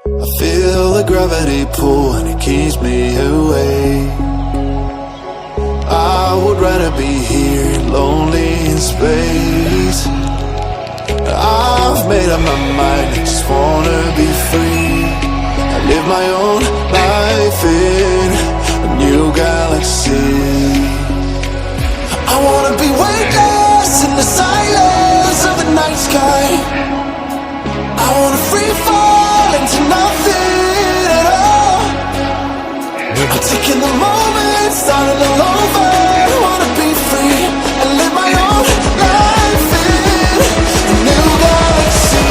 I feel the gravity pull and it keeps me away. I would rather be here, lonely in space. I've made up my mind, I just wanna be free. I live my own life in a new galaxy. I wanna be weightless in the silence of the night sky. I wanna free fall into nothing at all. I'm taking the moment, starting all over. I wanna be free and live my own life in a new galaxy.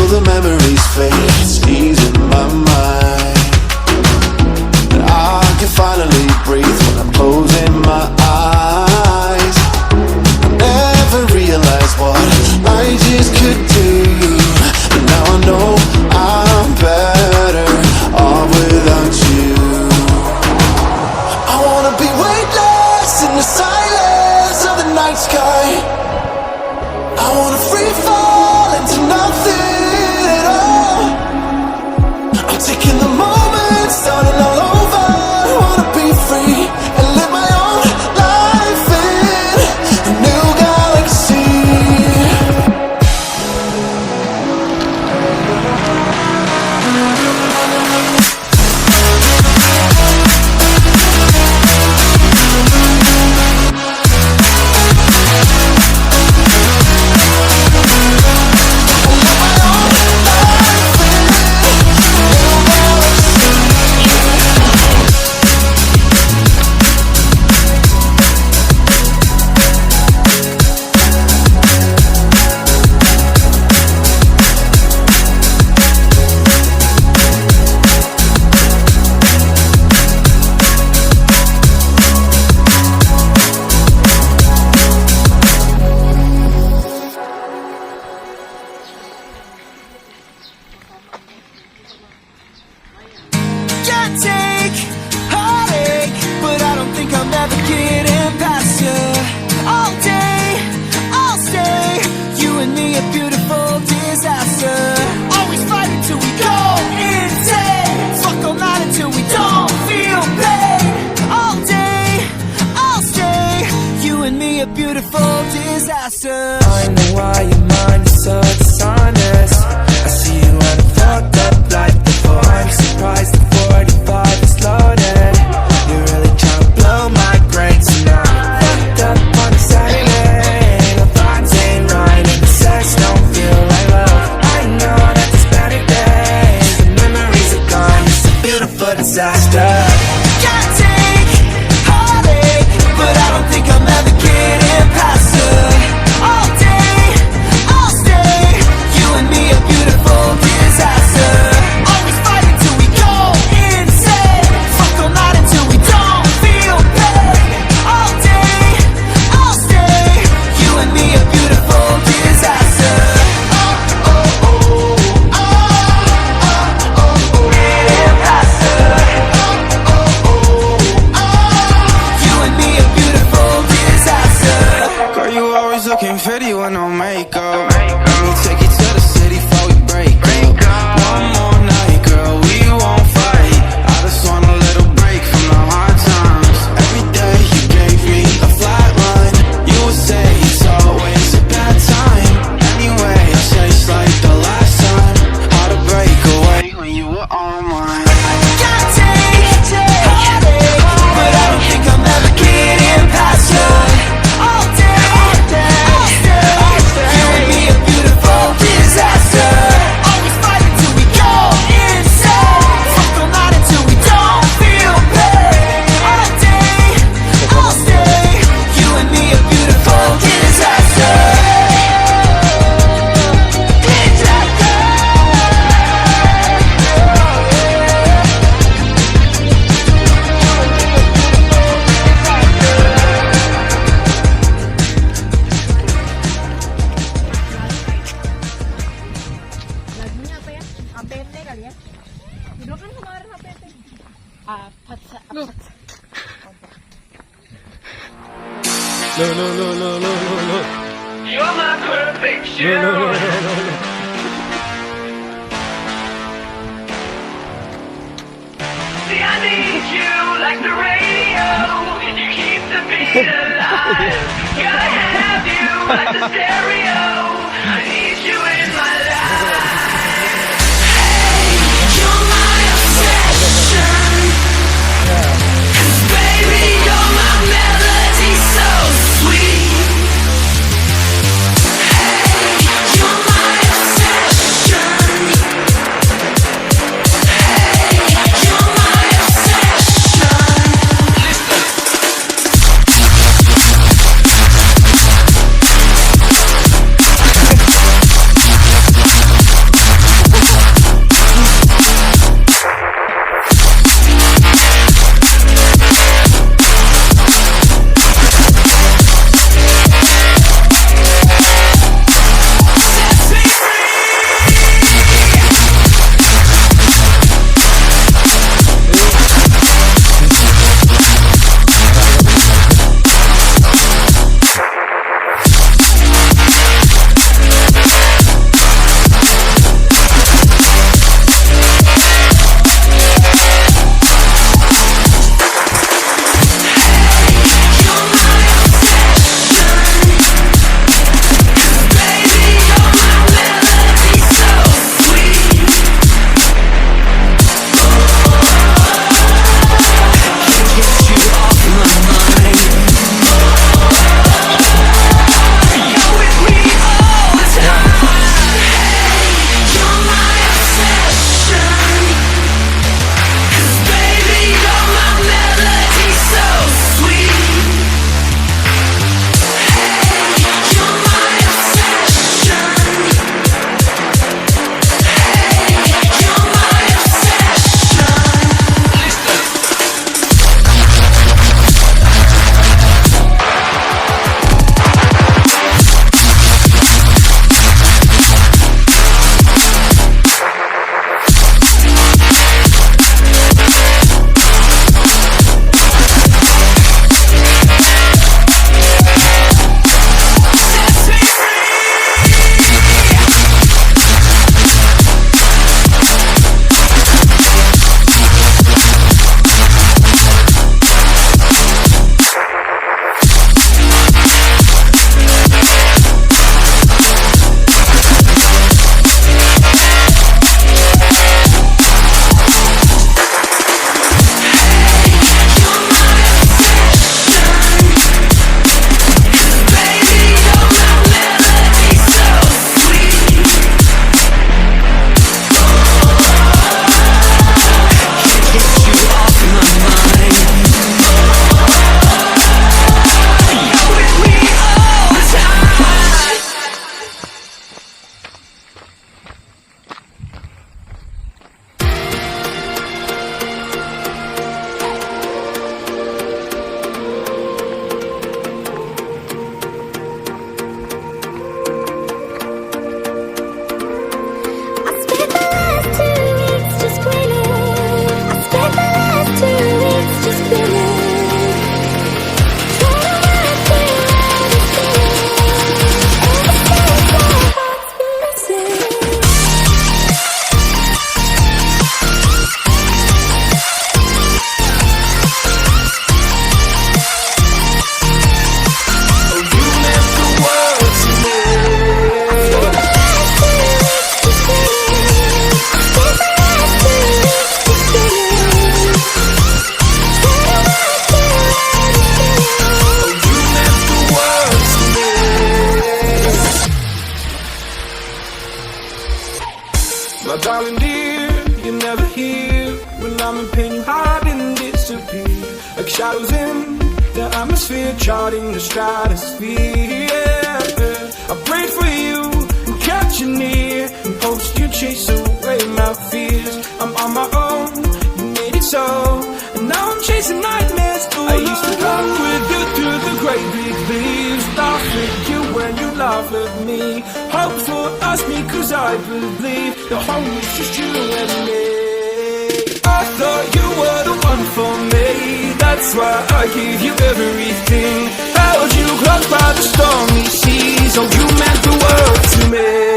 The memories fade, it's easing my mind. And I can finally breathe when I'm closing my eyes. I never realized what I just could do, but now I know I'm better off without you. I wanna be weightless in the silence of the night sky. I wanna free fall into nothing. Taking the moment, starting all over. I wanna be free and live my own life in a new galaxy. Can't take heartache, but I don't think I'm ever getting past you. All day, I'll stay. You and me, a beautiful disaster. Always fighting till we go insane. Fuck all night until we don't feel pain. All day, I'll stay. You and me, a beautiful disaster. I know why your mind is so dishonest. I see you on a fucked up life before. I'm surprised the 45 is loaded. You're really trying to blow my brains tonight. Fucked up on a Saturday. The vibes ain't right and the sex don't feel like love. I know that there's better days. The memories are gone, it's a beautiful disaster. Can't take heartache, but I don't think I'm ever getting past you. All day, I'll stay. You and me, a beautiful disaster. Always fighting till we go insane. Fuck all night until we don't feel pain. All day, I'll stay. You and me, a beautiful disaster. Oh, oh, oh, oh, oh, oh, oh. Getting past you. Oh, oh, oh, oh. You and me, a beautiful disaster. Girl, you always looking pretty with no makeup. Let me take you to the city before we break up. One more night, girl, we won't fight. I just want a little break from the hard times. Every day you gave me a flat line. You would say it's always a bad time. Anyway, I say it's like the last time. Hard to break away when you were on mine. Can't take heartache, but I don't think I'm ever getting past you. All day, You're my perfection. See, I need you like the radio. You keep the beat alive. Gotta have you like the stereo. I need you in my life. Hey, you're my obsession. 'Cause baby, you're my melody so sweet. Hey, you're my obsession. Hey, you're my obsession. My darling dear, you're never here. When I'm in pain, you hide and disappear, like shadows in the atmosphere, charting the stratosphere. Yeah. I prayed for you and kept you near, and hopes you chase away my fears. I'm on my own, you made it so, and now I'm chasing nightmares. I used to walk with you through the great big leaves, laugh at you when you laugh at me. Hope for us because I believe the home is just you and me. I thought you were the one for me, that's why I gave you everything. held you close by the stormy seas. Oh, you meant the world to me.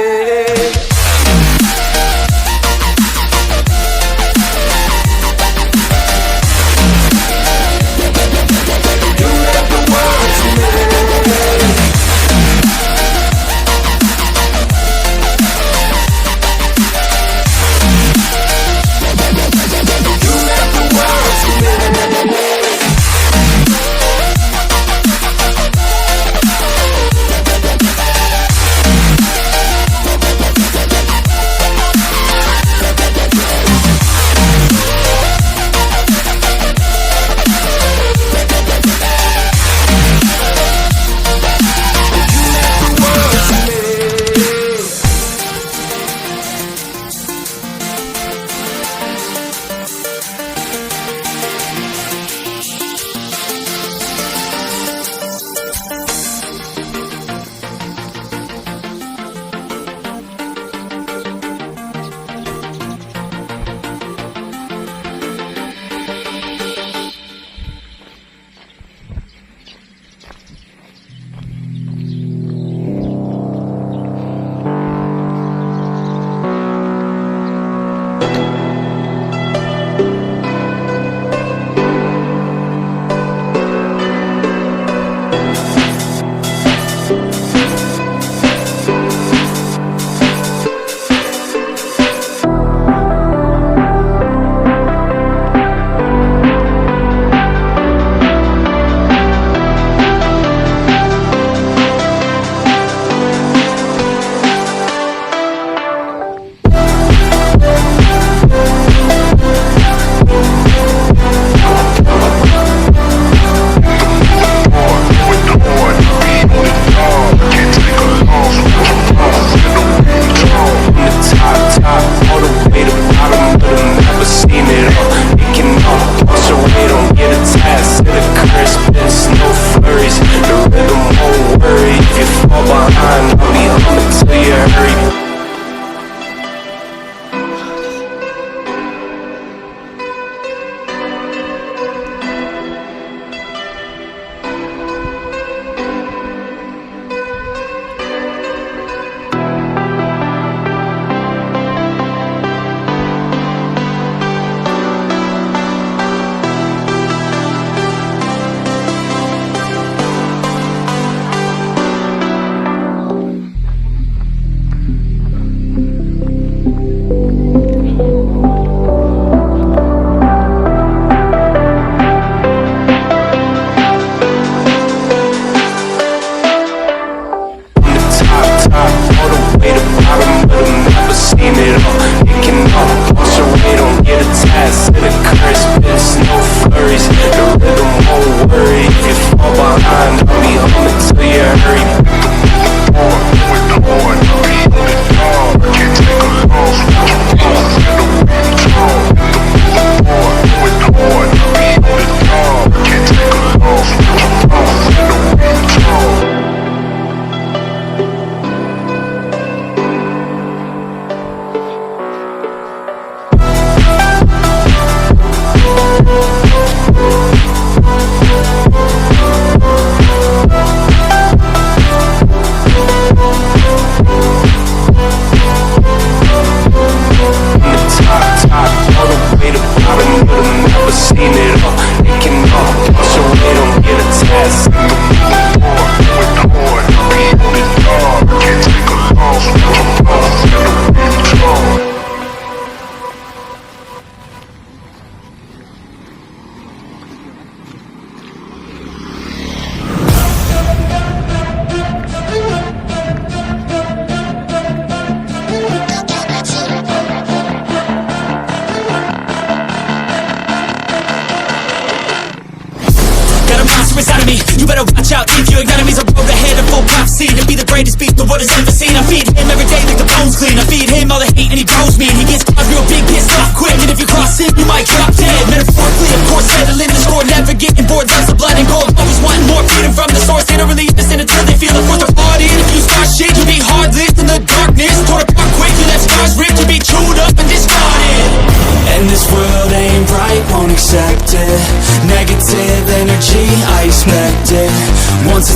Once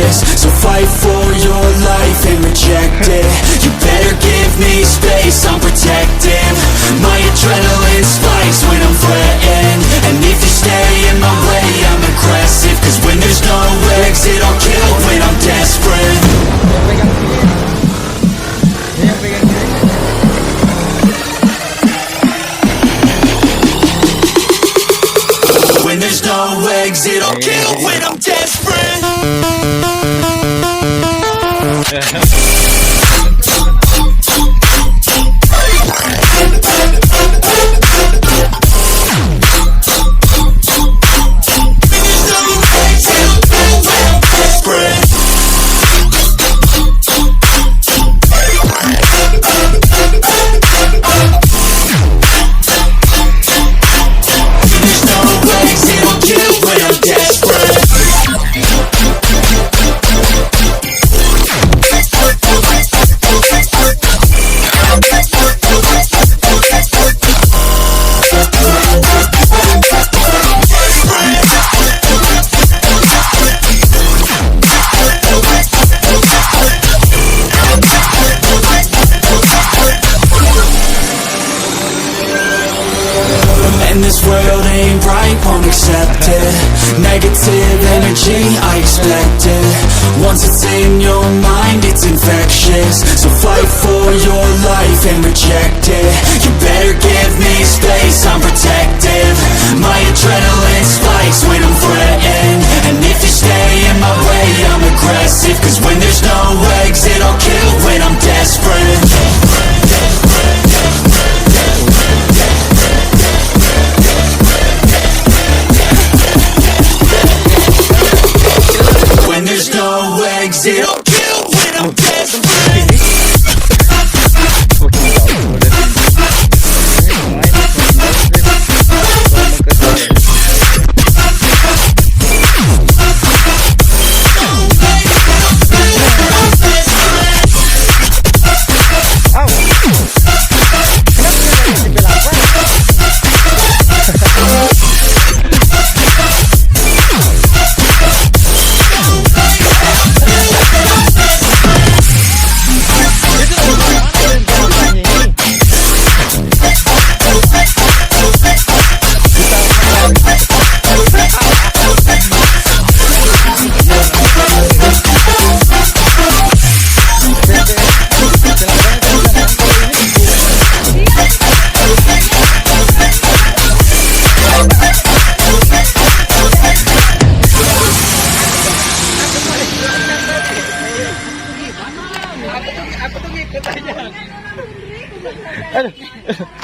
infectious. So fight for your life and reject it. You better give me space, I'm protective. My adrenaline spikes when I'm threatened, and if you stay in my way, I'm aggressive. Cause when there's no exit, I'll kill when I'm desperate. When there's no exit, I'll kill when I'm desperate. And this world ain't right, won't accept it. Negative energy, I expect it. Once it's in your mind, it's infectious. So fight for your life and reject it. You better give me space, I'm protective. My adrenaline spikes when I'm threatened, and if you stay in my way, I'm aggressive. Cause when there's no exit, I'll kill when I'm desperate. When there's no exit, I'll kill when I'm desperate. Aduh.